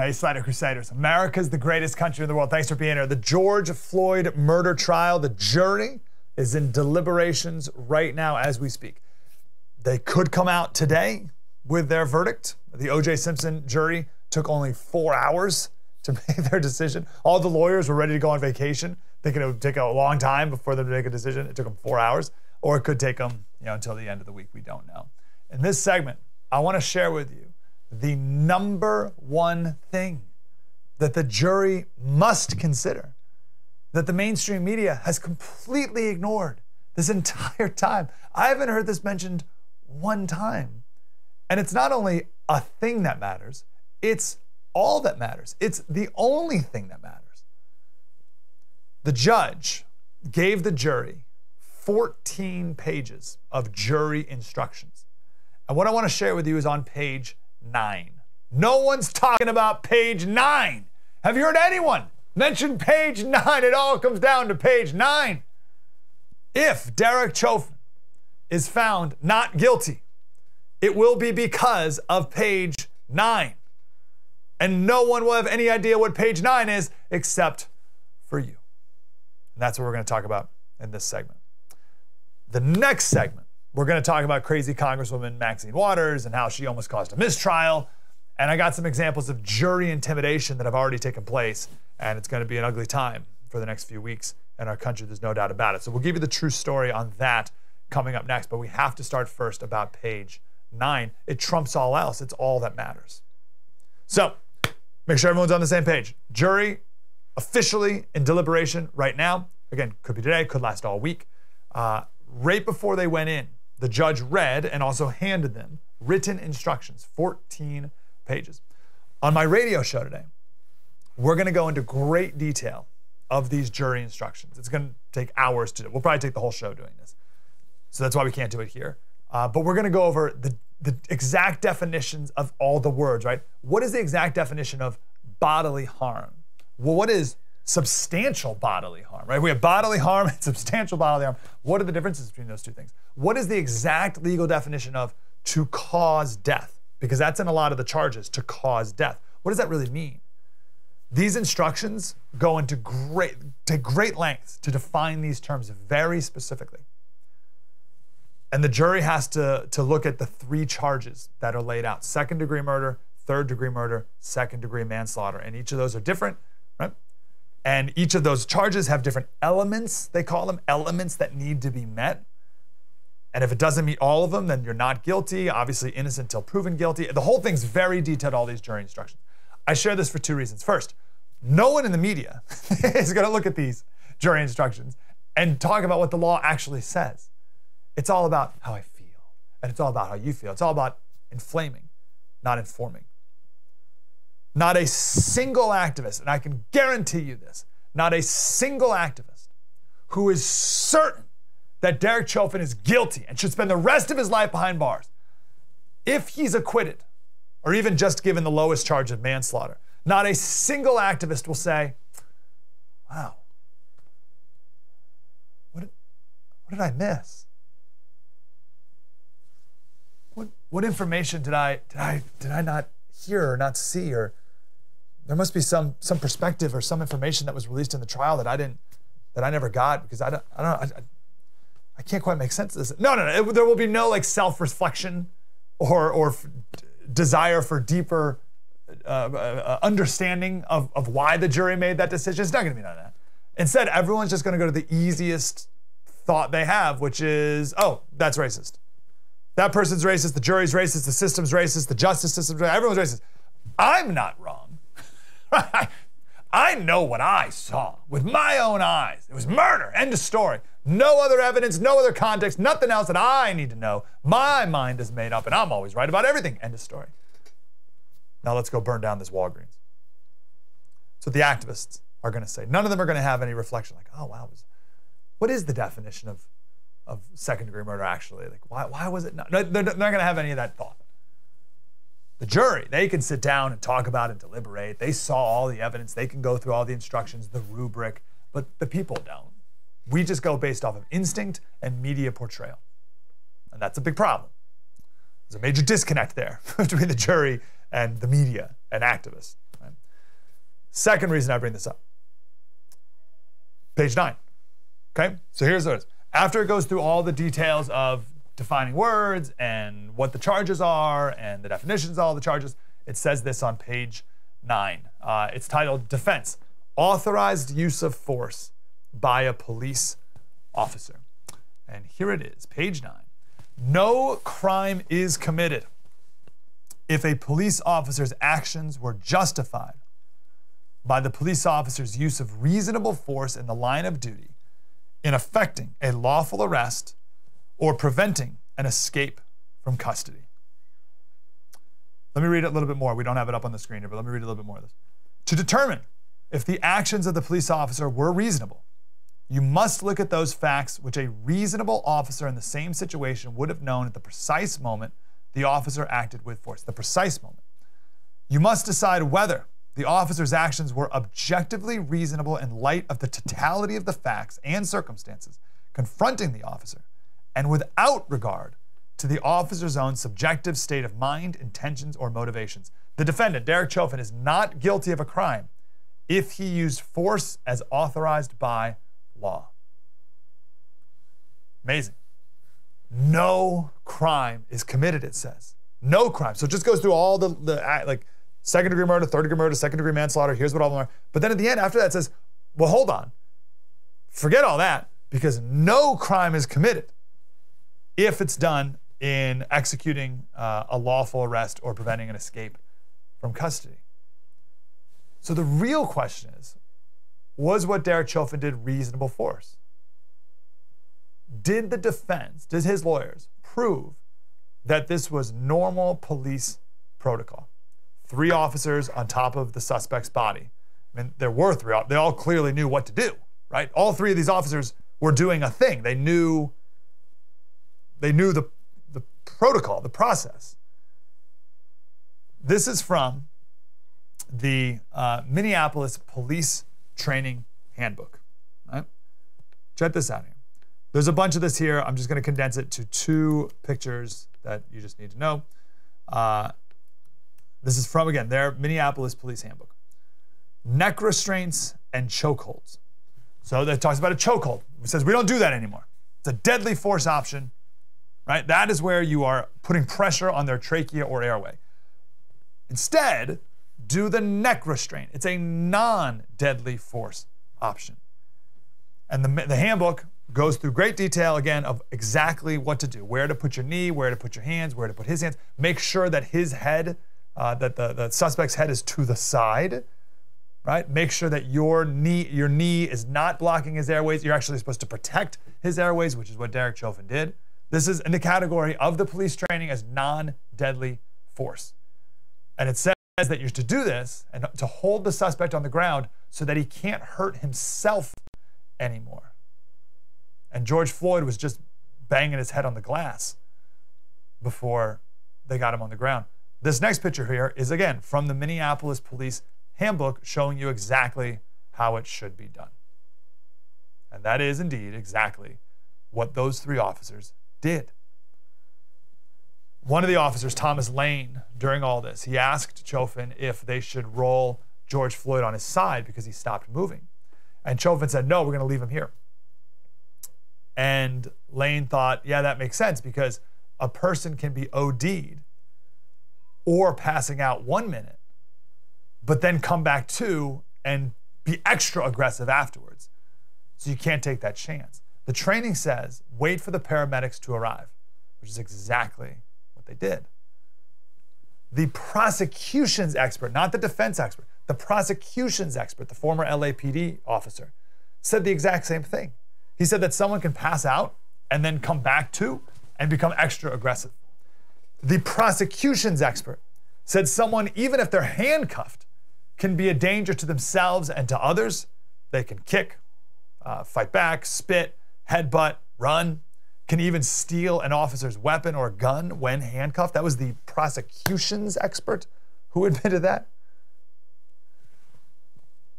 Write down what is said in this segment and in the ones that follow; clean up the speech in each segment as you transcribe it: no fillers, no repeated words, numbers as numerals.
Hey, Slater Crusaders. America's the greatest country in the world. Thanks for being here. The George Floyd murder trial, the jury is in deliberations right now as we speak. They could come out today with their verdict. The O.J. Simpson jury took only 4 hours to make their decision. All the lawyers were ready to go on vacation, thinking it would take a long time before them to make a decision. It took them 4 hours, or it could take them, until the end of the week. We don't know. In this segment, I want to share with you the number one thing that the jury must consider, that the mainstream media has completely ignored this entire time. I haven't heard this mentioned one time. And it's not only a thing that matters, it's all that matters. It's the only thing that matters. The judge gave the jury 14 pages of jury instructions. And what I want to share with you is on page 9. No one's talking about page 9. Have you heard anyone mention page 9? It all comes down to page 9. If Derek Chauvin is found not guilty, it will be because of page 9. And no one will have any idea what page 9 is except for you. And that's what we're going to talk about in this segment. The next segment, we're going to talk about crazy Congresswoman Maxine Waters and how she almost caused a mistrial. And I got some examples of jury intimidation that have already taken place. And it's going to be an ugly time for the next few weeks in our country. There's no doubt about it. So we'll give you the true story on that coming up next. But we have to start first about page 9. It trumps all else. It's all that matters. So make sure everyone's on the same page. Jury officially in deliberation right now. Again, could be today, could last all week. Right before they went in, the judge read and also handed them written instructions, 14 pages. On my radio show today, we're going to go into great detail of these jury instructions. It's going to take hours to do. We'll probably take the whole show doing this. So that's why we can't do it here. But we're going to go over the exact definitions of all the words, right? What is the exact definition of bodily harm? Well, what is substantial bodily harm, right? We have bodily harm and substantial bodily harm. What are the differences between those two things? What is the exact legal definition of to cause death? Because that's in a lot of the charges, to cause death. What does that really mean? These instructions go into great lengths to define these terms very specifically. And the jury has to look at the 3 charges that are laid out: second-degree murder, third-degree murder, second-degree manslaughter. And each of those are different, right? And each of those charges have different elements, they call them, elements that need to be met. And if it doesn't meet all of them, then you're not guilty. Obviously, innocent until proven guilty. The whole thing's very detailed, all these jury instructions. I share this for 2 reasons. First, no one in the media is going to look at these jury instructions and talk about what the law actually says. It's all about how I feel, and it's all about how you feel. It's all about inflaming, not informing. Not a single activist, and I can guarantee you this, not a single activist who is certain that Derek Chauvin is guilty and should spend the rest of his life behind bars, if he's acquitted, or even just given the lowest charge of manslaughter, not a single activist will say, wow, what did I miss? What information did I not hear or not see? Or there must be some perspective or some information that was released in the trial that I never got, because I can't quite make sense of this. No. There will be no self-reflection or desire for deeper understanding of why the jury made that decision. It's not going to be none of that. Instead, everyone's just going to go to the easiest thought they have, which is, oh, that's racist. That person's racist, the jury's racist, the system's racist, the justice system's racist, everyone's racist. I'm not wrong. I know what I saw with my own eyes. It was murder, end of story. No other evidence, no other context, nothing else that I need to know. My mind is made up and I'm always right about everything, end of story. Now let's go burn down this Walgreens. That's what the activists are going to say. None of them are going to have any reflection like, oh, wow, what is the definition of second-degree murder actually? Why was it not? They're not going to have any of that thought. The jury, they can sit down and talk about and deliberate. They saw all the evidence. They can go through all the instructions, the rubric, but the people don't. We just go based off of instinct and media portrayal. And that's a big problem. There's a major disconnect there between the jury and the media and activists. Right? Second reason I bring this up. Page 9. Okay, so here's what it is. After it goes through all the details of defining words and what the charges are and the definitions of all the charges, it says this on page 9. It's titled Defense, Authorized Use of Force by a Police Officer. And here it is, page 9. No crime is committed if a police officer's actions were justified by the police officer's use of reasonable force in the line of duty in effecting a lawful arrest or preventing an escape from custody. Let me read it a little bit more. We don't have it up on the screen here, but let me read a little bit more of this. To determine if the actions of the police officer were reasonable, you must look at those facts which a reasonable officer in the same situation would have known at the precise moment the officer acted with force. The precise moment. You must decide whether the officer's actions were objectively reasonable in light of the totality of the facts and circumstances confronting the officer, and without regard to the officer's own subjective state of mind, intentions, or motivations. The defendant, Derek Chauvin, is not guilty of a crime if he used force as authorized by law. Amazing. No crime is committed, it says. No crime. So it just goes through all the like second-degree murder, third-degree murder, second-degree manslaughter. Here's what all of them are. But then at the end, after that, it says, well, hold on. Forget all that, because no crime is committed if it's done in executing a lawful arrest or preventing an escape from custody. So the real question is, was what Derek Chauvin did reasonable force? Did the defense, did his lawyers prove that this was normal police protocol? 3 officers on top of the suspect's body. I mean, there were 3. They all clearly knew what to do, right? All 3 of these officers were doing a thing. They knew the protocol, the process. This is from the Minneapolis Police Training Handbook. Right? Check this out here. There's a bunch of this here. I'm just going to condense it to 2 pictures that you just need to know. This is from, again, their Minneapolis Police Handbook. Neck restraints and chokeholds. So that talks about a chokehold. It says we don't do that anymore. It's a deadly force option, right? That is where you are putting pressure on their trachea or airway. Instead, do the neck restraint. It's a non-deadly force option. And the handbook goes through great detail, again, of exactly what to do, where to put your knee, where to put your hands, where to put his hands. Make sure that his head, that the suspect's head is to the side, right? Make sure that your knee is not blocking his airways. You're actually supposed to protect his airways, which is what Derek Chauvin did. This is in the category of the police training as non-deadly force. And it says that you're to do this and to hold the suspect on the ground so that he can't hurt himself anymore. And George Floyd was just banging his head on the glass before they got him on the ground. This next picture here is, again, from the Minneapolis Police Handbook, showing you exactly how it should be done. And that is indeed exactly what those 3 officers did. One of the officers, Thomas Lane, during all this, he asked Chauvin if they should roll George Floyd on his side because he stopped moving. And Chauvin said, no, we're going to leave him here. And Lane thought, yeah, that makes sense, because a person can be OD'd or passing out 1 minute, but then come back to and be extra aggressive afterwards. So you can't take that chance. The training says, wait for the paramedics to arrive, which is exactly what they did. The prosecution's expert, not the defense expert, the prosecution's expert, the former LAPD officer, said the exact same thing. He said that someone can pass out and then come back to and become extra aggressive. The prosecution's expert said someone, even if they're handcuffed, can be a danger to themselves and to others. They can kick, fight back, spit, headbutt, run, can even steal an officer's weapon or gun when handcuffed. That was the prosecution's expert who admitted that.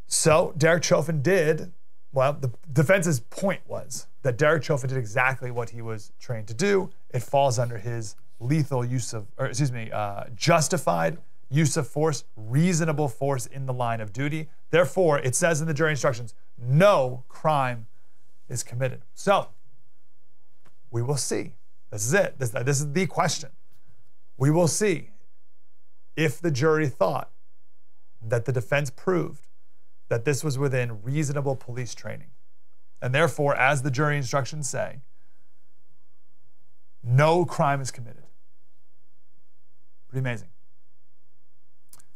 So Derek Chauvin did, well, the defense's point was that Derek Chauvin did exactly what he was trained to do. It falls under his lethal use of, or excuse me, justified use of force, reasonable force in the line of duty. Therefore, it says in the jury instructions, no crime is committed. So, we will see. This is it. This is the question. We will see if the jury thought that the defense proved that this was within reasonable police training. And therefore, as the jury instructions say, no crime is committed. Pretty amazing.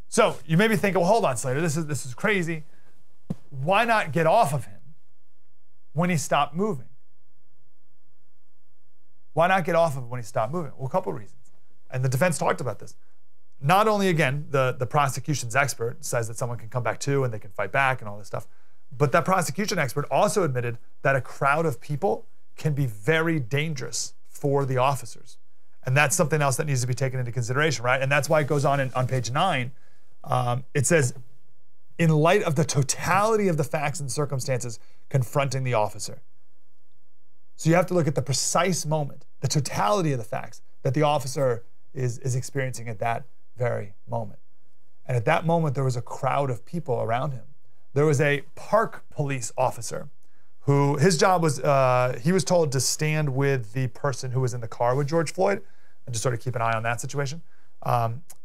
So you may be thinking, well, hold on, Slater, this is crazy. Why not get off of him when he stopped moving? Why not get off of him when he stopped moving? Well, a couple of reasons. And the defense talked about this. Not only, again, the prosecution's expert says that someone can come back too and they can fight back and all this stuff, but that prosecution expert also admitted that a crowd of people can be very dangerous for the officers. And that's something else that needs to be taken into consideration, right? And that's why it goes on page 9. It says, in light of the totality of the facts and circumstances confronting the officer. So you have to look at the precise moment, the totality of the facts that the officer is experiencing at that very moment. And at that moment, there was a crowd of people around him. There was a park police officer who, his job was, he was told to stand with the person who was in the car with George Floyd and just sort of keep an eye on that situation.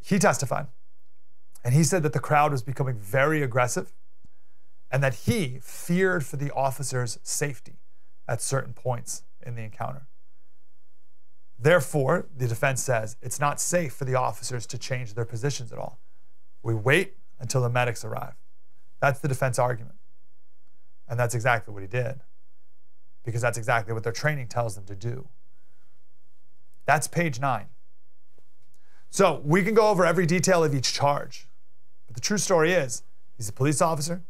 He testified. And he said that the crowd was becoming very aggressive and that he feared for the officer's safety at certain points in the encounter. Therefore, the defense says it's not safe for the officers to change their positions at all. We wait until the medics arrive. That's the defense argument. And that's exactly what he did, because that's exactly what their training tells them to do. That's page 9. So we can go over every detail of each charge. But the true story is, he's a police officer.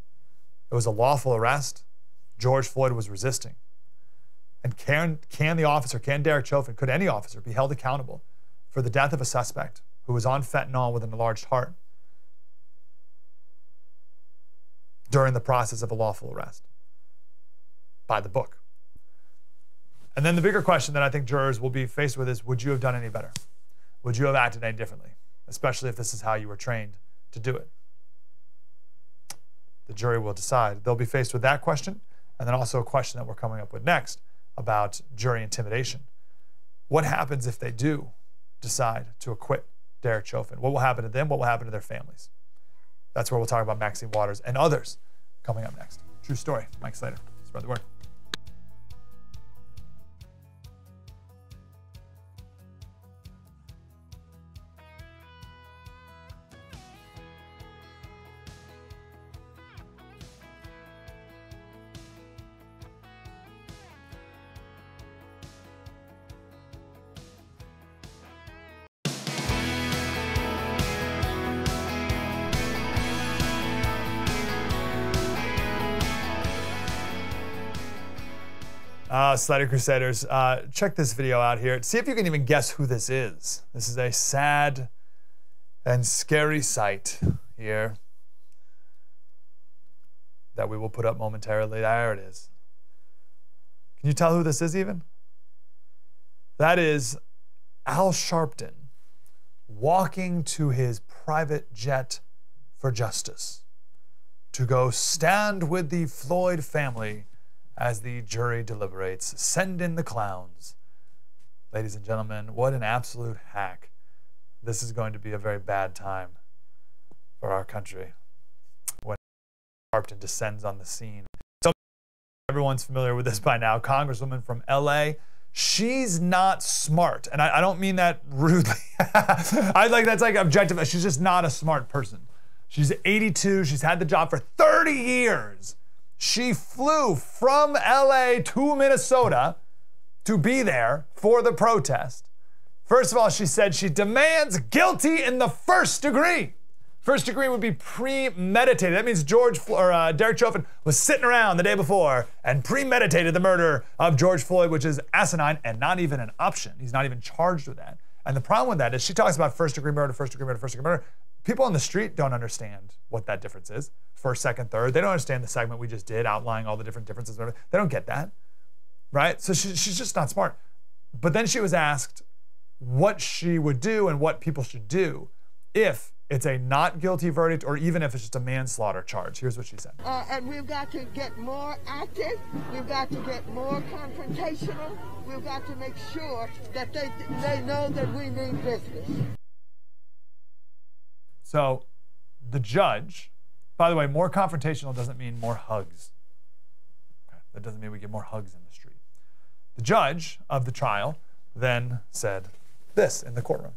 It was a lawful arrest. George Floyd was resisting. And can the officer, can Derek Chauvin, could any officer be held accountable for the death of a suspect who was on fentanyl with an enlarged heart during the process of a lawful arrest? By the book. And then the bigger question that I think jurors will be faced with is, would you have done any better? Would you have acted any differently? Especially if this is how you were trained to do it. The jury will decide. They'll be faced with that question, and then also a question that we're coming up with next about jury intimidation. What happens if they do decide to acquit Derek Chauvin? What will happen to them? What will happen to their families? That's where we'll talk about Maxine Waters and others coming up next. True story. Mike Slater. Spread the word. Slater Crusaders, check this video out here. See if you can even guess who this is. This is a sad and scary sight here that we will put up momentarily. There it is. Can you tell who this is even? That is Al Sharpton walking to his private jet for justice to go stand with the Floyd family as the jury deliberates. Send in the clowns. Ladies and gentlemen, what an absolute hack. This is going to be a very bad time for our country when Sharpton descends on the scene. So everyone's familiar with this by now. Congresswoman from LA. She's not smart. And I don't mean that rudely. That's like objective. She's just not a smart person. She's 82. She's had the job for 30 years. She flew from LA to Minnesota to be there for the protest. First of all, she said she demands guilty in the first degree. First degree would be premeditated. That means Derek Chauvin was sitting around the day before and premeditated the murder of George Floyd, which is asinine and not even an option. He's not even charged with that. And the problem with that is she talks about first degree murder, first degree murder, first degree murder. People on the street don't understand what that difference is. First, second, third. They don't understand the segment we just did outlining all the different differences. They don't get that, right? So she's just not smart. But then she was asked what she would do and what people should do if it's a not guilty verdict, or even if it's just a manslaughter charge. Here's what she said. And we've got to get more active. We've got to get more confrontational. We've got to make sure that they know that we mean business. So the judge, by the way, more confrontational doesn't mean more hugs. Okay? That doesn't mean we get more hugs in the street. The judge of the trial then said this in the courtroom.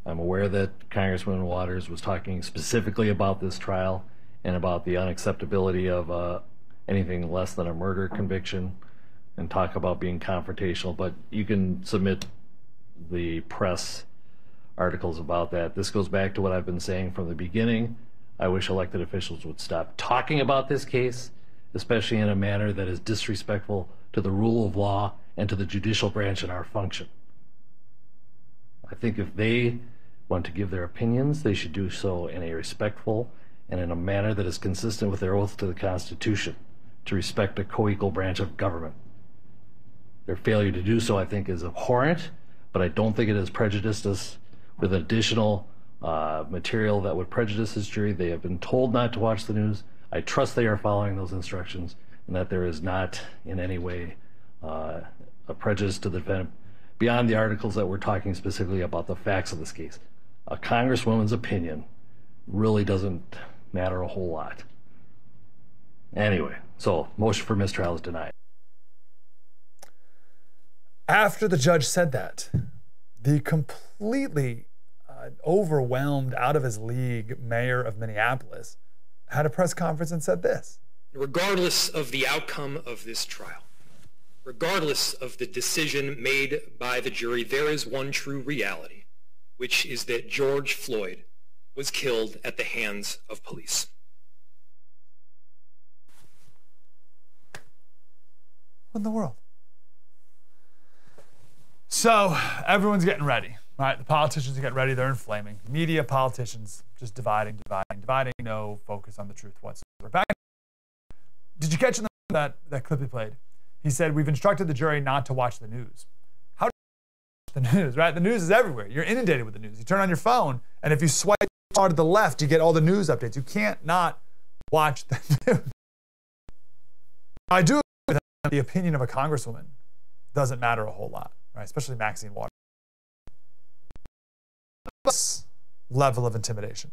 I'm aware that Congresswoman Waters was talking specifically about this trial and about the unacceptability of anything less than a murder conviction, and talk about being confrontational, but you can submit the press articles about that. This goes back to what I've been saying from the beginning. I wish elected officials would stop talking about this case, especially in a manner that is disrespectful to the rule of law and to the judicial branch and our function. I think if they want to give their opinions, they should do so in a respectful and in a manner that is consistent with their oath to the Constitution, to respect a co-equal branch of government. Their failure to do so, I think, is abhorrent, but I don't think it has prejudiced us with additional material that would prejudice this jury. They have been told not to watch the news. I trust they are following those instructions, and that there is not in any way a prejudice to the defendant beyond the articles that we're talking specifically about the facts of this case. A congresswoman's opinion really doesn't matter a whole lot. Anyway, so motion for mistrial is denied. After the judge said that, the completely overwhelmed, out of his league mayor of Minneapolis had a press conference and said this. Regardless of the outcome of this trial, regardless of the decision made by the jury, there is one true reality, which is that George Floyd was killed at the hands of police. What in the world? So everyone's getting ready, right? The politicians are getting ready. They're inflaming. Media, politicians, just dividing. No focus on the truth whatsoever. Back. Did you catch that clip he played? He said, we've instructed the jury not to watch the news. How do you watch the news, right? The news is everywhere. You're inundated with the news. You turn on your phone, and if you swipe far to the left, you get all the news updates. You can't not watch the news. I do agree that the opinion of a congresswoman doesn't matter a whole lot, right? Especially Maxine Waters. This level of intimidation.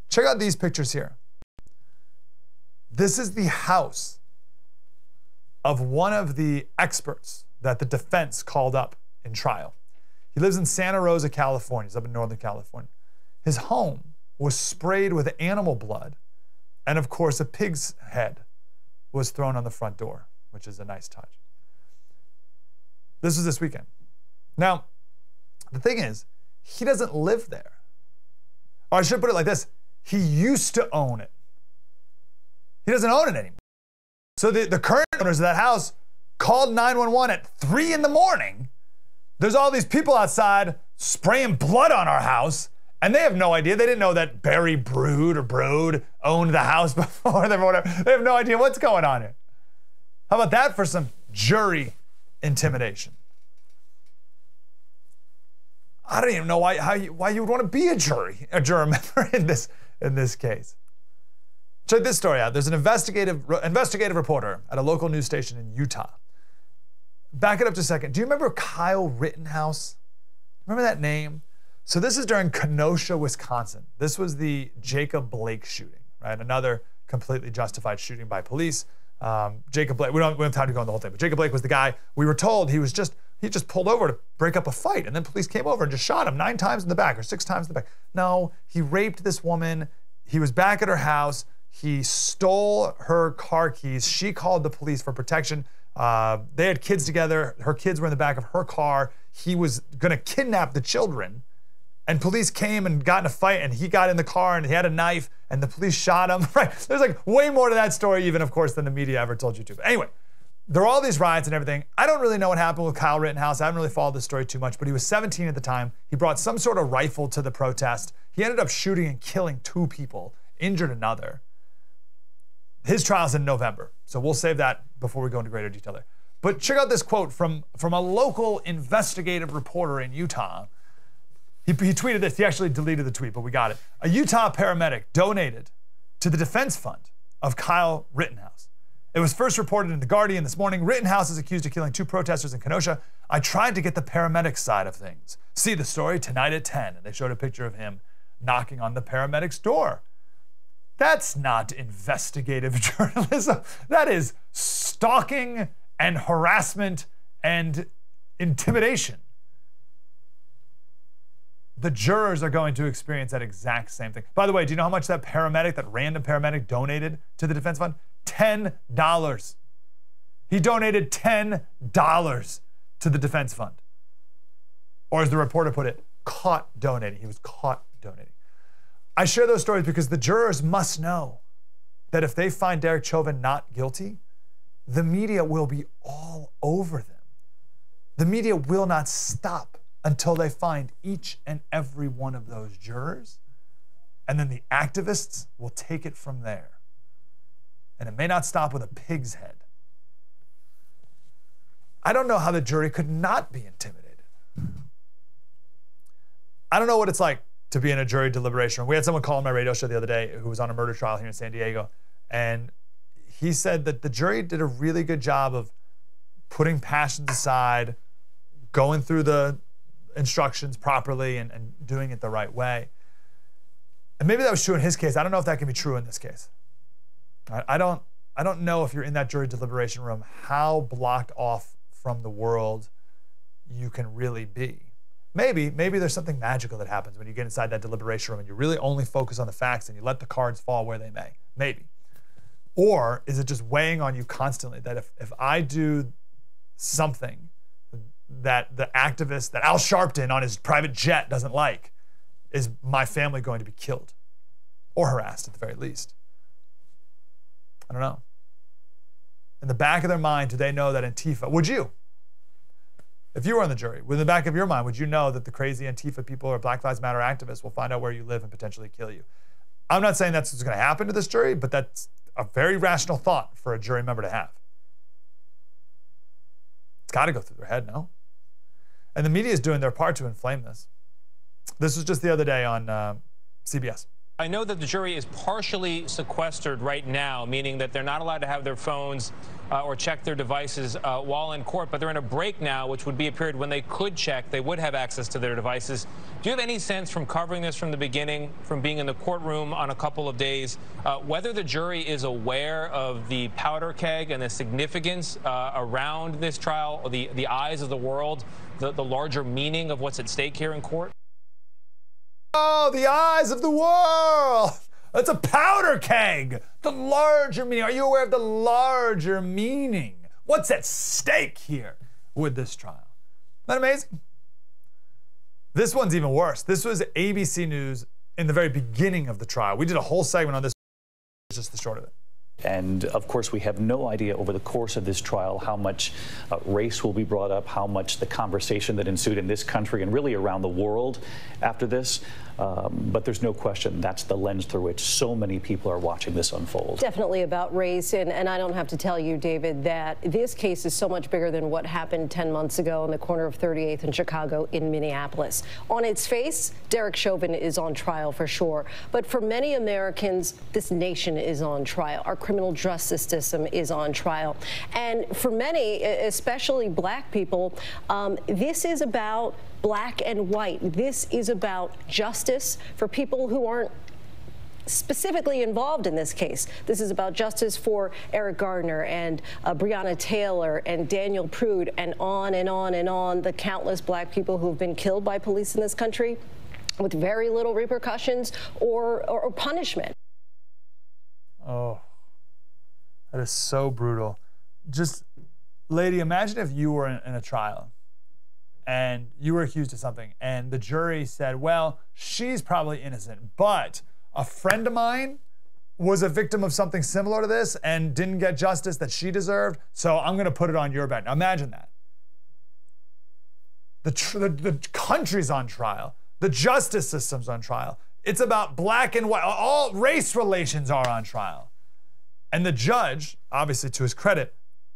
Check out these pictures here. This is the house of one of the experts that the defense called up in trial. He lives in Santa Rosa, California. He's up in Northern California. His home was sprayed with animal blood, and of course, a pig's head was thrown on the front door, which is a nice touch. This was this weekend. Now, the thing is, he doesn't live there. Or I should put it like this. He used to own it. He doesn't own it anymore. So the current owners of that house called 911 at 3 in the morning. There's all these people outside spraying blood on our house, and they have no idea. They didn't know that Barry Broad owned the house before them or whatever. They have no idea what's going on here. How about that for some jury intimidation? I don't even know why you would want to be a juror member in this case. Check this story out. There's an investigative reporter at a local news station in Utah. Back it up just a second. Do you remember Kyle Rittenhouse? Remember that name? So this is during Kenosha, Wisconsin. This was the Jacob Blake shooting, right? Another completely justified shooting by police. Jacob Blake, we don't have time to go on the whole thing, but Jacob Blake was the guy we were told he just pulled over to break up a fight, and then police came over and just shot him 9 times in the back or 6 times in the back. No, he raped this woman. He was back at her house. He stole her car keys. She called the police for protection. They had kids together. Her kids were in the back of her car. He was going to kidnap the children. And police came and got in a fight, and he got in the car, and he had a knife, and the police shot him. Right? There's like way more to that story, even, of course, than the media ever told you to. But anyway, there were all these riots and everything. I don't really know what happened with Kyle Rittenhouse. I haven't really followed this story too much, but he was 17 at the time. He brought some sort of rifle to the protest. He ended up shooting and killing 2 people, injured another. His trial's in November, so we'll save that before we go into greater detail there. But check out this quote from a local investigative reporter in Utah. He tweeted this. He actually deleted the tweet, but we got it. A Utah paramedic donated to the defense fund of Kyle Rittenhouse. It was first reported in The Guardian this morning. Rittenhouse is accused of killing 2 protesters in Kenosha. I tried to get the paramedic side of things. See the story tonight at 10. And they showed a picture of him knocking on the paramedic's door. That's not investigative journalism. That is stalking and harassment and intimidation. The jurors are going to experience that exact same thing. By the way, do you know how much that random paramedic donated to the defense fund? $10. He donated $10 to the defense fund. Or as the reporter put it, caught donating. He was caught donating. I share those stories because the jurors must know that if they find Derek Chauvin not guilty, the media will be all over them. The media will not stop until they find each and every one of those jurors, and then the activists will take it from there. And it may not stop with a pig's head. I don't know how the jury could not be intimidated. I don't know what it's like to be in a jury deliberation room. We had someone call on my radio show the other day who was on a murder trial here in San Diego, and he said that the jury did a really good job of putting passions aside, going through the instructions properly and doing it the right way. And maybe that was true in his case. I don't know if that can be true in this case. I don't know if you're in that jury deliberation room how blocked off from the world you can really be. Maybe there's something magical that happens when you get inside that deliberation room and you really only focus on the facts and you let the cards fall where they may. Maybe. Or is it just weighing on you constantly that if I do something that the activist, that Al Sharpton on his private jet doesn't like, is my family going to be killed or harassed at the very least? I don't know. In the back of their mind, do they know that Antifa, would you? If you were on the jury, in the back of your mind, would you know that the crazy Antifa people or Black Lives Matter activists will find out where you live and potentially kill you? I'm not saying that's what's going to happen to this jury, but that's a very rational thought for a jury member to have. It's got to go through their head, no? And the media is doing their part to inflame this. This was just the other day on CBS. I know that the jury is partially sequestered right now, meaning that they're not allowed to have their phones or check their devices while in court, but they're in a break now, which would be a period when they could check, they would have access to their devices. Do you have any sense from covering this from the beginning, from being in the courtroom on a couple of days, whether the jury is aware of the powder keg and the significance around this trial, or the eyes of the world, the larger meaning of what's at stake here in court? Oh, the eyes of the world. That's a powder keg. The larger meaning. Are you aware of the larger meaning? What's at stake here with this trial? Isn't that amazing? This one's even worse. This was ABC News in the very beginning of the trial. We did a whole segment on this. It's just the short of it. And of course, we have no idea over the course of this trial how much race will be brought up, how much the conversation that ensued in this country and really around the world after this. But there's no question that's the lens through which so many people are watching this unfold. Definitely about race. And I don't have to tell you, David, that this case is so much bigger than what happened 10 months ago in the corner of 38th and Chicago in Minneapolis. On its face, Derek Chauvin is on trial for sure. But for many Americans, this nation is on trial. Our criminal justice system is on trial. And for many, especially black people, this is about black and white. This is about justice for people who aren't specifically involved in this case. This is about justice for Eric Gardner and Breonna Taylor and Daniel Prude and on and on and on, the countless black people who have been killed by police in this country with very little repercussions or punishment. Oh, that is so brutal. Just, lady, imagine if you were in a trial and you were accused of something and the jury said, well, she's probably innocent, but a friend of mine was a victim of something similar to this and didn't get justice that she deserved, so I'm going to put it on your back. Now imagine that. The country's on trial. The justice system's on trial. It's about black and white. All race relations are on trial. And the judge, obviously to his credit,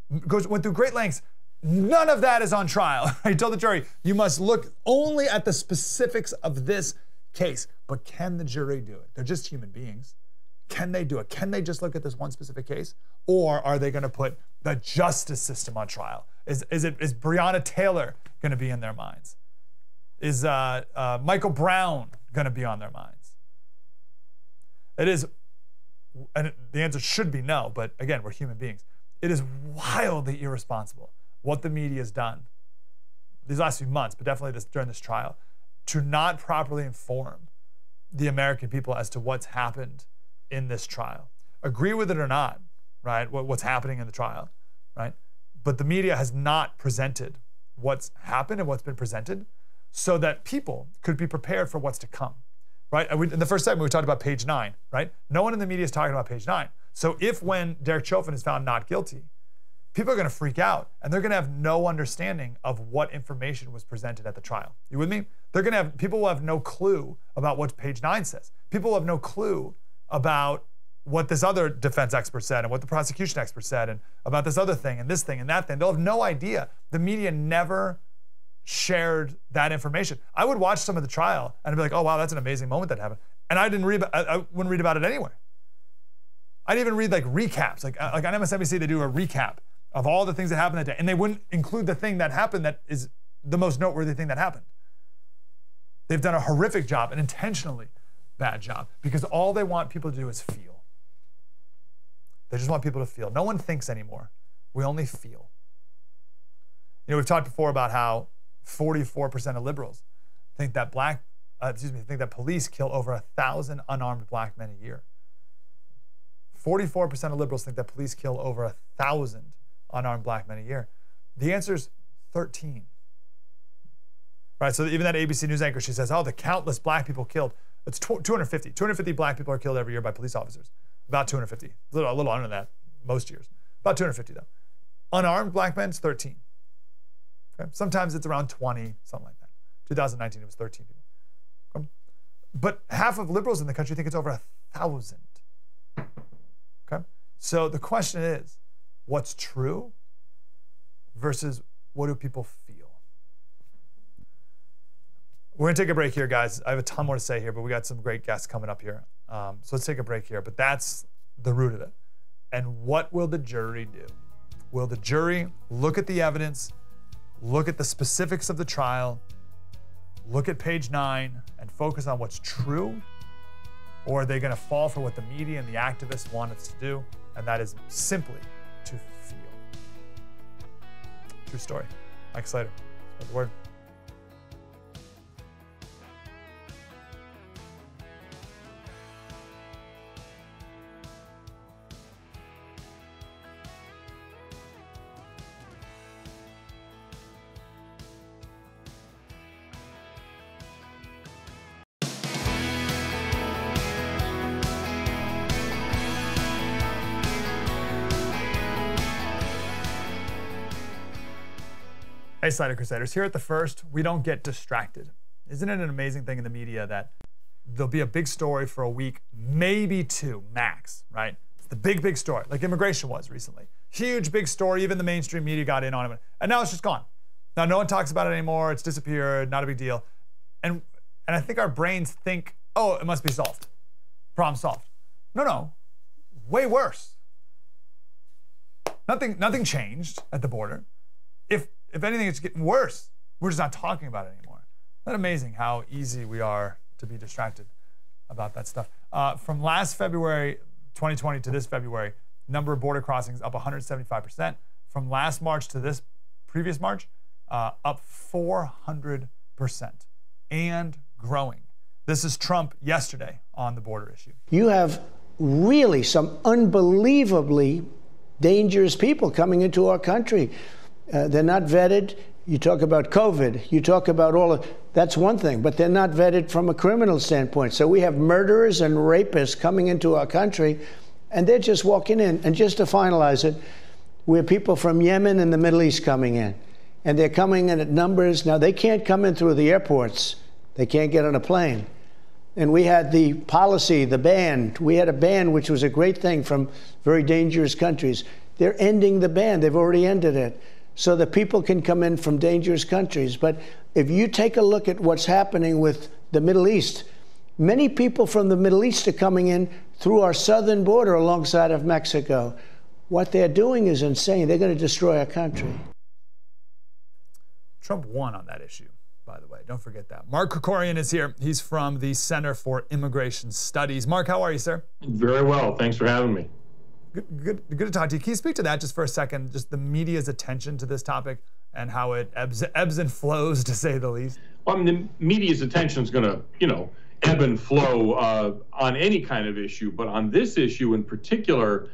went through great lengths None of that is on trial. I told the jury, you must look only at the specifics of this case. But can the jury do it? They're just human beings. Can they do it? Can they just look at this one specific case? Or are they going to put the justice system on trial? Is Breonna Taylor going to be in their minds? Is Michael Brown going to be on their minds? It is, and the answer should be no, but again, we're human beings. It is wildly irresponsible what the media has done these last few months, but definitely during this trial, to not properly inform the American people as to what's happened in this trial. Agree with it or not, right? What's happening in the trial, right? But the media has not presented what's happened and what's been presented so that people could be prepared for what's to come, right? In the first segment, we talked about page 9, right? No one in the media is talking about page 9. So when Derek Chauvin is found not guilty, people are going to freak out and they're going to have no understanding of what information was presented at the trial. You with me? People will have no clue about what page 9 says. People will have no clue about what this other defense expert said and what the prosecution expert said and about this other thing and this thing and that thing. They'll have no idea. The media never shared that information. I would watch some of the trial and I'd be like, oh, wow, that's an amazing moment that happened. And I wouldn't read about it anyway. I'd even read like recaps. Like on MSNBC, they do a recap of all the things that happened that day. And they wouldn't include the thing that happened that is the most noteworthy thing that happened. They've done a horrific job, an intentionally bad job, because all they want people to do is feel. They just want people to feel. No one thinks anymore. We only feel. You know, we've talked before about how 44% of liberals think that think that police kill over 1,000 unarmed black men a year. 44% of liberals think that police kill over 1,000 unarmed black men a year. The answer is 13. Right, so even that ABC News anchor, she says, oh, the countless black people killed. It's 250. 250 black people are killed every year by police officers. About 250. A little under that most years. About 250, though. Unarmed black men, it's 13. Okay? Sometimes it's around 20, something like that. 2019, it was 13 people. Okay? But half of liberals in the country think it's over 1,000. Okay? So the question is, what's true versus what do people feel? We're going to take a break here, guys. I have a ton more to say here, but we got some great guests coming up here. So let's take a break here. But that's the root of it. And what will the jury do? Will the jury look at the evidence, look at the specifics of the trial, look at page 9, and focus on what's true? Or are they going to fall for what the media and the activists want us to do? And that is simply to feel. True story. Mike Slater, spread the word. Hey, Slater Crusaders. Here at The First, we don't get distracted. Isn't it an amazing thing in the media that there'll be a big story for a week, maybe 2, max, right? It's the big, big story, like immigration was recently. Huge, big story. Even the mainstream media got in on it. And now it's just gone. Now no one talks about it anymore. It's disappeared. Not a big deal. And I think our brains think, oh, it must be solved. Problem solved. No. Way worse. Nothing changed at the border. If anything, it's getting worse. We're just not talking about it anymore. Isn't that amazing how easy we are to be distracted about that stuff? From last February, 2020 to this February, number of border crossings up 175%. From last March to this previous March, up 400% and growing. This is Trump yesterday on the border issue. You have really some unbelievably dangerous people coming into our country. They're not vetted. You talk about COVID. You talk about all of that's one thing, but they're not vetted from a criminal standpoint. So we have murderers and rapists coming into our country, and they're just walking in. And just to finalize it, we have people from Yemen and the Middle East coming in, and they're coming in at numbers. Now, they can't come in through the airports. They can't get on a plane. And we had the policy, the ban. We had a ban, which was a great thing from very dangerous countries. They're ending the ban. They've already ended it. so that people can come in from dangerous countries. But if you take a look at what's happening with the Middle East, many people from the Middle East are coming in through our southern border alongside of Mexico. What they're doing is insane. They're going to destroy our country. Trump won on that issue, by the way. Don't forget that. Mark Corcoran is here. He's from the Center for Immigration Studies. Mark, how are you, sir? Very well. Thanks for having me. Good to talk to you. Can you speak to that just for a second, just the media's attention to this topic and how it ebbs and flows, to say the least? Well, I mean, the media's attention is going to, ebb and flow on any kind of issue. But on this issue in particular,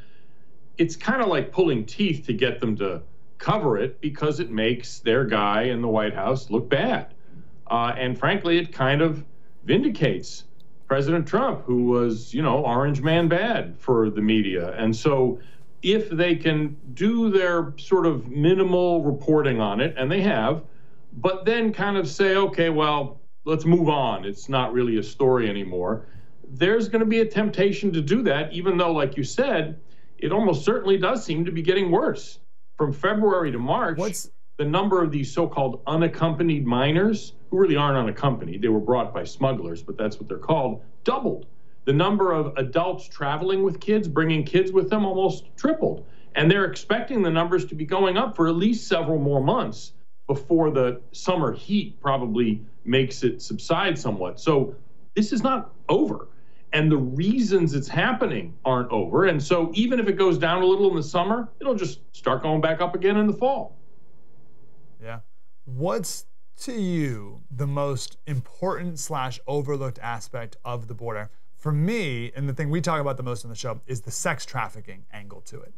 it's kind of like pulling teeth to get them to cover it because it makes their guy in the White House look bad. And frankly, it kind of vindicates President Trump, who was, orange man bad for the media. And so if they can do their sort of minimal reporting on it, and they have, but then kind of say, okay, well, let's move on. It's not really a story anymore. There's going to be a temptation to do that, even though, like you said, it almost certainly does seem to be getting worse. From February to March, the number of these so-called unaccompanied minors, who really aren't unaccompanied, they were brought by smugglers, but that's what they're called, doubled. The number of adults traveling with kids, bringing kids with them, almost tripled. And they're expecting the numbers to be going up for at least several more months before the summer heat probably makes it subside somewhat. So this is not over. And the reasons it's happening aren't over. And so even if it goes down a little in the summer, it'll just start going back up again in the fall. Yeah. What's, to you, the most important / overlooked aspect of the border? For me, and the thing we talk about the most on the show, is the sex trafficking angle to it.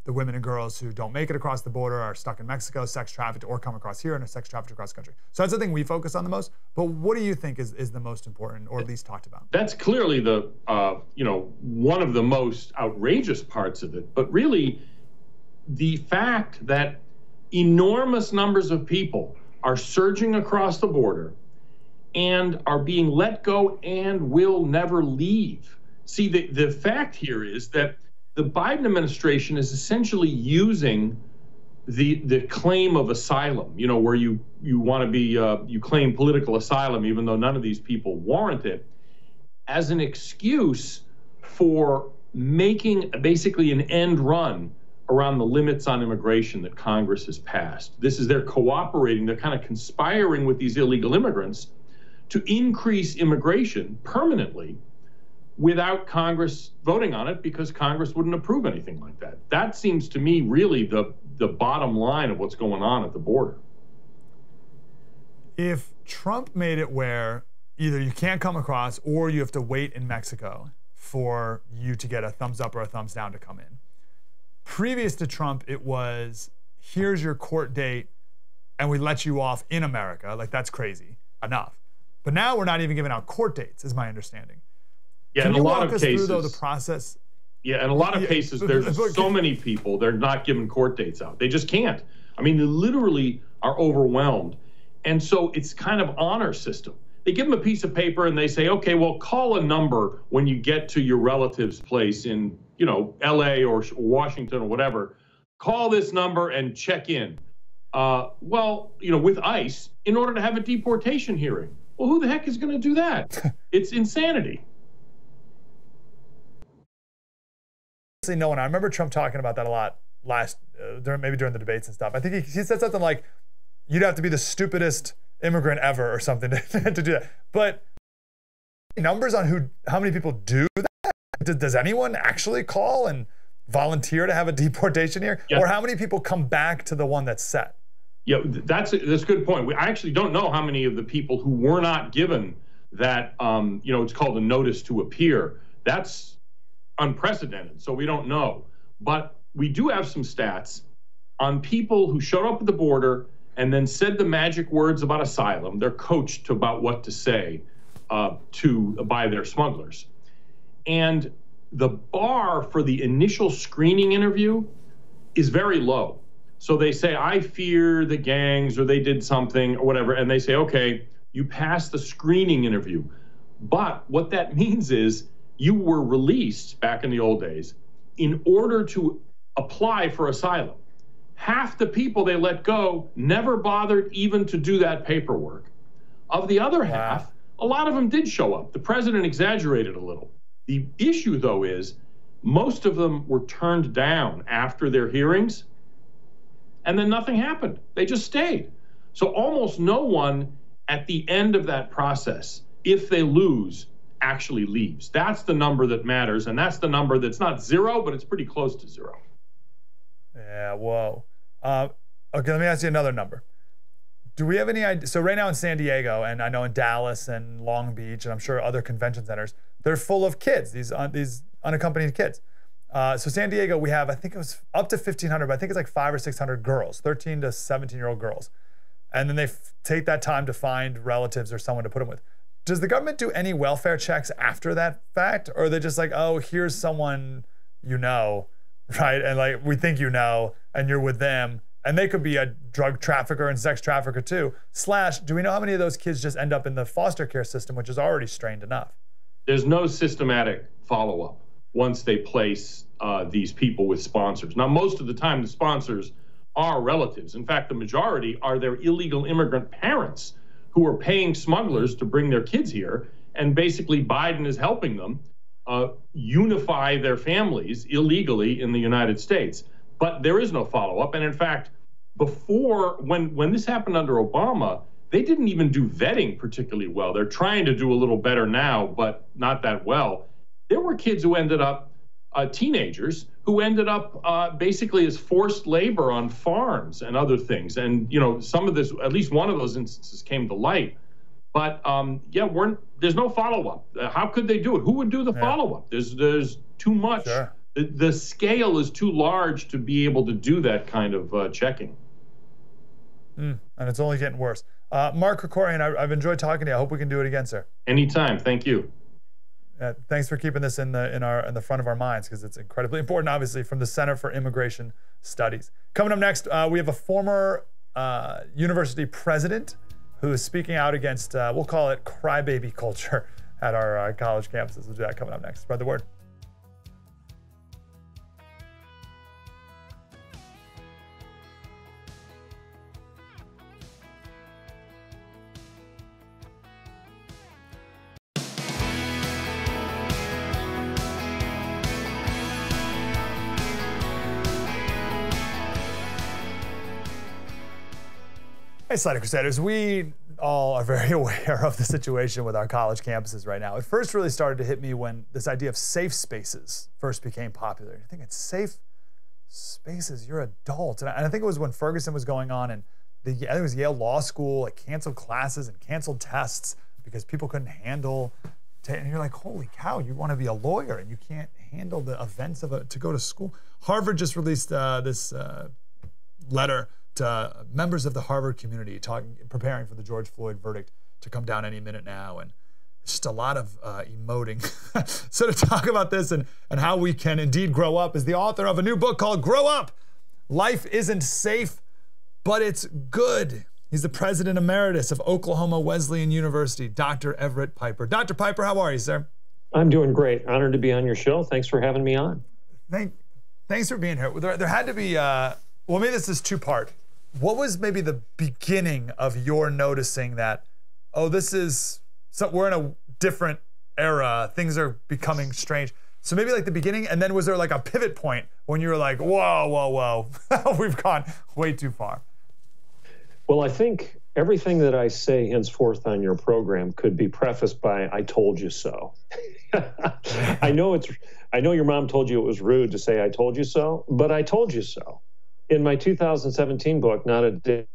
The women and girls who don't make it across the border are stuck in Mexico, sex trafficked, or come across here and are sex trafficked across the country. So that's the thing we focus on the most. But what do you think is the most important, or at least talked about? That's clearly the, one of the most outrageous parts of it. But really, the fact that enormous numbers of people are surging across the border and are being let go and will never leave. See, the fact here is that the Biden administration is essentially using the claim of asylum, where you want to be, you claim political asylum, even though none of these people warrant it, as an excuse for making basically an end run around the limits on immigration that Congress has passed. They're cooperating, they're kind of conspiring with these illegal immigrants to increase immigration permanently without Congress voting on it, because Congress wouldn't approve anything like that. That seems to me really the bottom line of what's going on at the border. If Trump made it where either you can't come across or you have to wait in Mexico for you to get a thumbs up or a thumbs down to come in. Previous to Trump, it was, here's your court date and we let you off in America. Like, that's crazy enough. But now we're not even giving out court dates, is my understanding. Yeah, Can in you a lot walk of us cases, through, though, the process? Yeah, in a lot of cases, there's so many people, they're not giving court dates out. They just can't. I mean, they literally are overwhelmed. And so it's kind of honor system. They give them a piece of paper and they say, okay, well, call a number when you get to your relative's place in, LA or Washington or whatever. Call this number and check in. With ICE, in order to have a deportation hearing. Well, who the heck is going to do that? It's insanity. No one. I remember Trump talking about that a lot during the debates and stuff. I think he said something like, you'd have to be the stupidest immigrant ever or something to do that. But numbers on how many people do that? Does anyone actually call and volunteer to have a deportation hearing? Yeah. Or how many people come back to the one that's set? Yeah, that's a good point. I actually don't know how many of the people who were not given that, it's called a notice to appear. That's unprecedented, so we don't know. But we do have some stats on people who showed up at the border and then said the magic words about asylum. They're coached about what to say by their smugglers. And the bar for the initial screening interview is very low. So they say, I fear the gangs, or they did something or whatever. And they say, okay, you passed the screening interview. But what that means is you were released back in the old days in order to apply for asylum. half the people they let go never bothered even to do that paperwork. Of the other half, a lot of them did show up. The president exaggerated a little. The issue, though, is most of them were turned down after their hearings, and then nothing happened. They just stayed. So almost no one at the end of that process, if they lose, actually leaves. That's the number that matters, and that's the number that's not zero, but it's pretty close to zero. Yeah, whoa. Okay, let me ask you another number. Do we have any idea? So right now in San Diego, and I know in Dallas and Long Beach, and I'm sure other convention centers, they're full of kids, these unaccompanied kids. So San Diego, we have, I think it was up to 1,500, but I think it's like 500 or 600 girls, 13 to 17-year-old girls. And then they take that time to find relatives or someone to put them with. Does the government do any welfare checks after that fact? Or are they just like, oh, here's someone you know, right? And like, we think you know, and you're with them. And they could be a drug trafficker and sex trafficker too. / do we know how many of those kids just end up in the foster care system, which is already strained enough? There's no systematic follow-up once they place these people with sponsors. Now, most of the time, the sponsors are relatives. In fact, the majority are their illegal immigrant parents who are paying smugglers to bring their kids here. And basically, Biden is helping them unify their families illegally in the United States. But there is no follow-up. And in fact, before, when this happened under Obama, they didn't even do vetting particularly well. They're trying to do a little better now, but not that well. There were kids who ended up, teenagers, who ended up basically as forced labor on farms and other things. And, you know, some of this, at least one of those instances came to light. But, yeah, there's no follow-up. How could they do it? Who would do the follow-up? There's too much. Sure. The scale is too large to be able to do that kind of checking. And it's only getting worse. Mark Corcoran, I've enjoyed talking to you. I hope we can do it again, sir. Anytime. Thank you. Thanks for keeping this in the front of our minds, because it's incredibly important, obviously, from the Center for Immigration Studies. Coming up next, we have a former university president who is speaking out against, we'll call it crybaby culture at our college campuses. We'll do that coming up next. Spread the word. Hey, Slater Crusaders, we all are very aware of the situation with our college campuses right now. It first really started to hit me when this idea of safe spaces first became popular. You're thinking, safe spaces, you're adults. And I think it was when Ferguson was going on, and I think it was Yale Law School, like canceled classes and canceled tests because people couldn't handle, and you're like, holy cow, you want to be a lawyer and you can't handle the events of to go to school. Harvard just released this letter to members of the Harvard community preparing for the George Floyd verdict to come down any minute now. And just a lot of emoting. So to talk about this and how we can indeed grow up is the author of a new book called Grow Up. Life Isn't Safe, but It's Good. He's the president emeritus of Oklahoma Wesleyan University, Dr. Everett Piper. Dr. Piper, how are you, sir? I'm doing great. Honored to be on your show. Thanks for having me on. Thanks for being here. There had to be, well, maybe this is two-part. What was maybe the beginning of your noticing that, oh, we're in a different era, things are becoming strange? So maybe like the beginning, and then was there like a pivot point when you were like, whoa, we've gone way too far? Well, I think everything that I say henceforth on your program could be prefaced by, I told you so. I know your mom told you it was rude to say I told you so, but I told you so. In my 2017 book, Not a Day,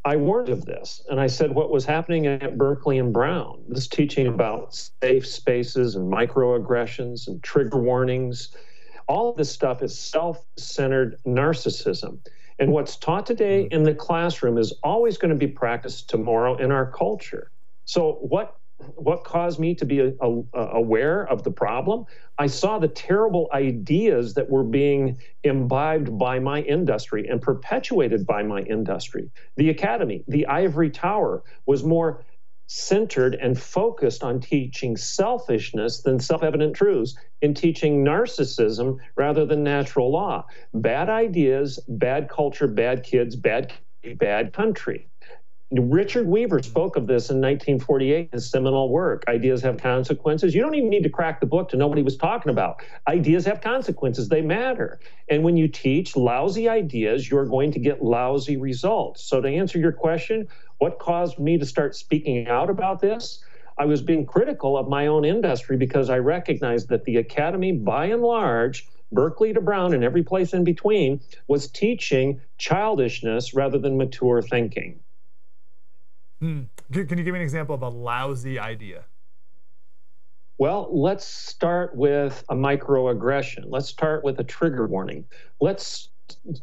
I warned of this, and I said what was happening at Berkeley and Brown, this teaching about safe spaces and microaggressions and trigger warnings, all of this stuff is self-centered narcissism. And what's taught today in the classroom is always going to be practiced tomorrow in our culture. So what caused me to be aware of the problem? I saw the terrible ideas that were being imbibed by my industry and perpetuated by my industry. The academy, the ivory tower, was more centered and focused on teaching selfishness than self-evident truths, in teaching narcissism rather than natural law. Bad ideas, bad culture, bad kids, bad country. Richard Weaver spoke of this in 1948 in his seminal work, Ideas Have Consequences. You don't even need to crack the book to know what he was talking about. Ideas have consequences. They matter. And when you teach lousy ideas, you're going to get lousy results. So to answer your question, what caused me to start speaking out about this? I was being critical of my own industry because I recognized that the academy, by and large, Berkeley to Brown and every place in between, was teaching childishness rather than mature thinking. Can you give me an example of a lousy idea? Well, let's start with a microaggression. Let's start with a trigger warning. Let's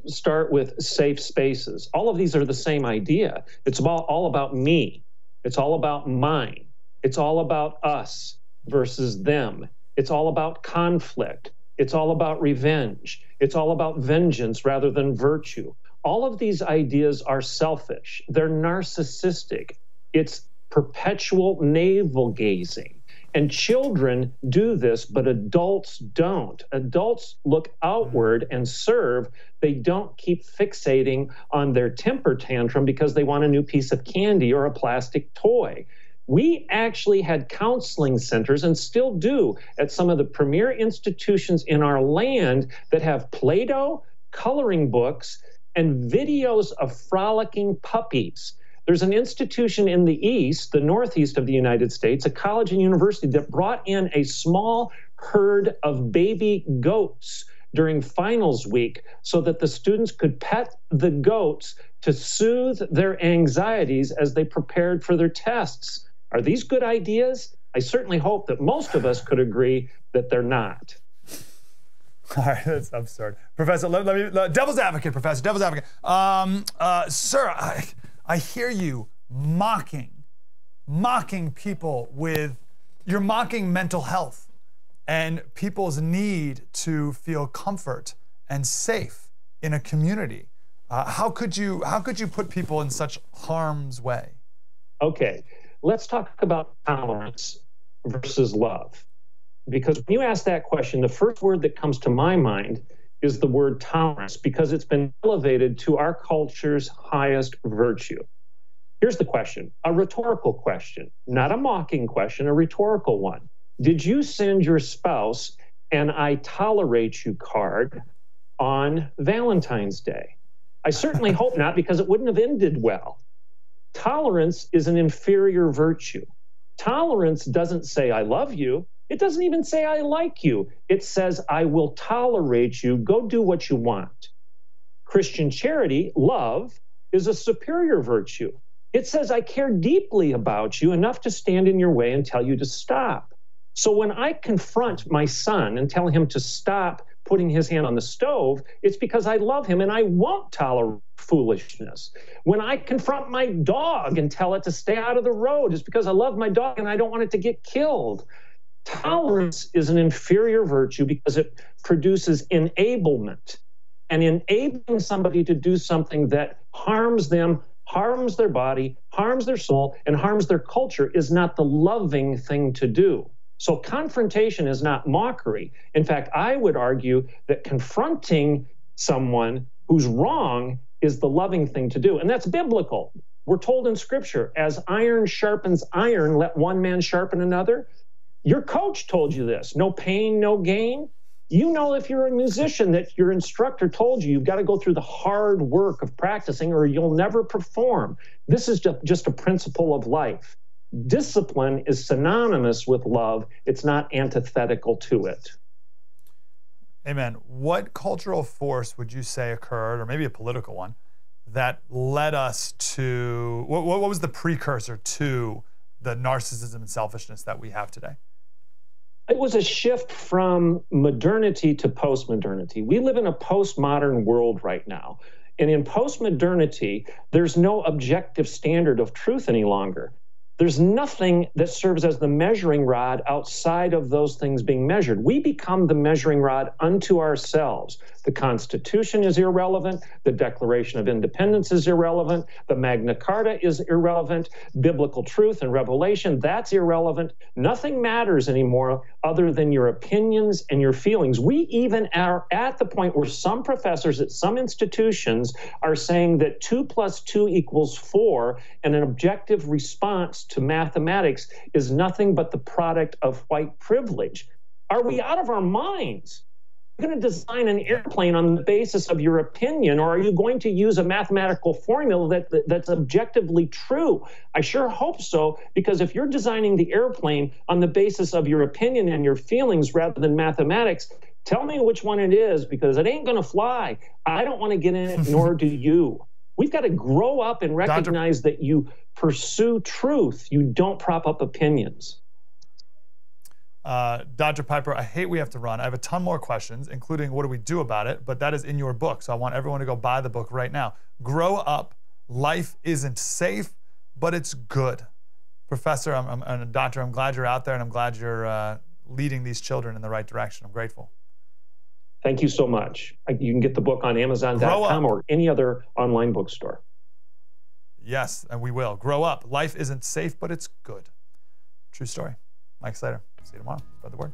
start with safe spaces. All of these are the same idea. It's all about me. It's all about mine. It's all about us versus them. It's all about conflict. It's all about revenge. It's all about vengeance rather than virtue. All of these ideas are selfish. They're narcissistic. It's perpetual navel gazing. And children do this, but adults don't. Adults look outward and serve. They don't keep fixating on their temper tantrum because they want a new piece of candy or a plastic toy. We actually had counseling centers, and still do, at some of the premier institutions in our land that have Play-Doh, coloring books, and videos of frolicking puppies. There's an institution in the East, the Northeast of the United States, a college and university that brought in a small herd of baby goats during finals week so that the students could pet the goats to soothe their anxieties as they prepared for their tests. Are these good ideas? I certainly hope that most of us could agree that they're not. All right, that's absurd. Professor, let me, devil's advocate, Professor, devil's advocate. Sir, I hear you mocking people with, you're mocking mental health and people's need to feel comfort and safe in a community. How could you put people in such harm's way? Okay, let's talk about tolerance versus love. Because when you ask that question, the first word that comes to my mind is the word tolerance, because it's been elevated to our culture's highest virtue. Here's the question, a rhetorical question, not a mocking question, a rhetorical one. Did you send your spouse an I tolerate you card on Valentine's Day? I certainly hope not, because it wouldn't have ended well. Tolerance is an inferior virtue. Tolerance doesn't say I love you. It doesn't even say I like you. It says I will tolerate you. Go do what you want. Christian charity, love, is a superior virtue. It says I care deeply about you enough to stand in your way and tell you to stop. So when I confront my son and tell him to stop putting his hand on the stove, it's because I love him and I won't tolerate foolishness. When I confront my dog and tell it to stay out of the road, it's because I love my dog and I don't want it to get killed. Tolerance is an inferior virtue because it produces enablement. And enabling somebody to do something that harms them, harms their body, harms their soul, and harms their culture is not the loving thing to do. So confrontation is not mockery. In fact, I would argue that confronting someone who's wrong is the loving thing to do. And that's biblical. We're told in Scripture, as iron sharpens iron, let one man sharpen another. Your coach told you this, no pain, no gain. You know, if you're a musician, that your instructor told you, you've got to go through the hard work of practicing or you'll never perform. This is just a principle of life. Discipline is synonymous with love. It's not antithetical to it. Amen. What cultural force would you say occurred, or maybe a political one, that led us to, what was the precursor to the narcissism and selfishness that we have today? It was a shift from modernity to postmodernity. We live in a postmodern world right now. And in postmodernity, there's no objective standard of truth any longer. There's nothing that serves as the measuring rod outside of those things being measured. We become the measuring rod unto ourselves. The Constitution is irrelevant. The Declaration of Independence is irrelevant. The Magna Carta is irrelevant. Biblical truth and revelation, that's irrelevant. Nothing matters anymore other than your opinions and your feelings. We even are at the point where some professors at some institutions are saying that 2 + 2 = 4, and an objective response to mathematics is nothing but the product of white privilege. Are we out of our minds? Going to design an airplane on the basis of your opinion, or are you going to use a mathematical formula that's objectively true? I sure hope so, because if you're designing the airplane on the basis of your opinion and your feelings rather than mathematics, tell me which one it is, because it ain't going to fly. I don't want to get in it, nor do you. We've got to grow up and recognize that you pursue truth. You don't prop up opinions. Dr. Piper, I hate we have to run. I have a ton more questions, including what do we do about it, but that is in your book, so I want everyone to go buy the book right now. Grow Up, Life Isn't Safe, but It's Good. Professor, and Doctor, I'm glad you're out there, and I'm glad you're leading these children in the right direction. I'm grateful. Thank you so much. You can get the book on Amazon.com or any other online bookstore. Yes, and we will. Grow Up, Life Isn't Safe, but It's Good. True story. Mike Slater. See you tomorrow. Spread the word.